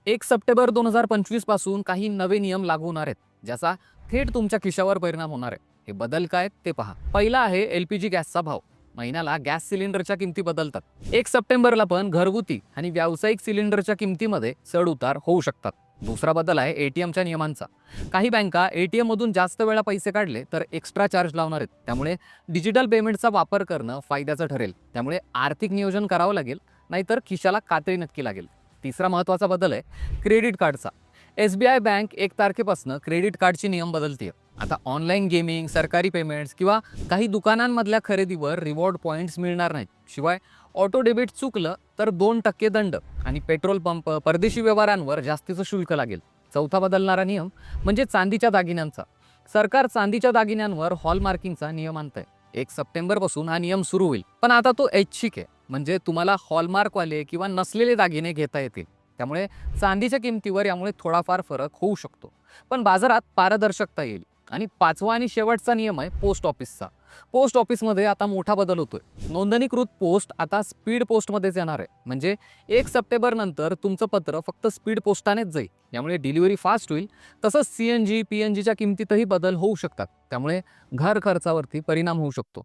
1 September 2025 पासून काही नवे नियम लागू होणार आहेत, ज्याचा थेट तुमच्या खिशावर परिणाम होणार आहे. हे बदल काय आहेत ते पहा. पहिला आहे एलपीजी गॅसचा भाव. महिन्याला गॅस सिलेंडरच्या किमती बदलतात. 1 सप्टेंबरला पण घरगुती आणि व्यावसायिक सिलेंडरच्या किमतीमध्ये चढ उतार होऊ शकतात. दुसरा बदल आहे एटीएमच्या नियमांचा. काही बँका एटीएम मधून जास्त वेळा पैसे काढले तर एक्स्ट्रा चार्ज लावणार आहेत. त्यामुळे डिजिटल पेमेंटचा वापर करणं फायद्याचं ठरेल. त्यामुळे आर्थिक नियोजन करावं लागेल, नाहीतर खिशाला कात्री नक्की लागेल. तिसरा महत्त्वाचा बदल आहे क्रेडिट कार्डचा. एसबीआय बँक 1 तारखेपासून क्रेडिट कार्डचे नियम बदलते. आता ऑनलाईन गेमिंग, सरकारी पेमेंट्स किंवा काही दुकानांमधल्या खरेदीवर रिवॉर्ड पॉईंट्स मिळणार नाहीत. शिवाय ऑटो डेबिट चुकलं तर 2% दंड आणि पेट्रोल पंप, परदेशी व्यवहारांवर जास्तीचं शुल्क लागेल. चौथा बदलणारा नियम म्हणजे चांदीच्या दागिन्यांचा. सरकार चांदीच्या दागिन्यांवर हॉलमार्किंगचा नियम आणतंय. 1 सप्टेंबरपासून हा नियम सुरू होईल. पण आता तो ऐच्छिक आहे, म्हणजे तुम्हाला हॉलमार्कवाले किंवा नसलेले दागिने घेता येतील. त्यामुळे चांदीच्या किमतीवर यामुळे थोडाफार फरक होऊ शकतो, पण बाजारात पारदर्शकता येईल. आणि पाचवा आणि शेवटचा नियम आहे पोस्ट ऑफिसचा. पोस्ट ऑफिसमध्ये आता मोठा बदल होतोय. नोंदणीकृत पोस्ट आता स्पीड पोस्टमध्येच येणार आहे. म्हणजे 1 सप्टेंबर नंतर तुमचं पत्र फक्त स्पीड पोस्टानेच जाईल. यामुळे डिलिव्हरी फास्ट होईल. तसंच सीएनजी, पीएनजीच्या किमतीतही बदल होऊ शकतात. त्यामुळे घर खर्चावरती परिणाम होऊ शकतो.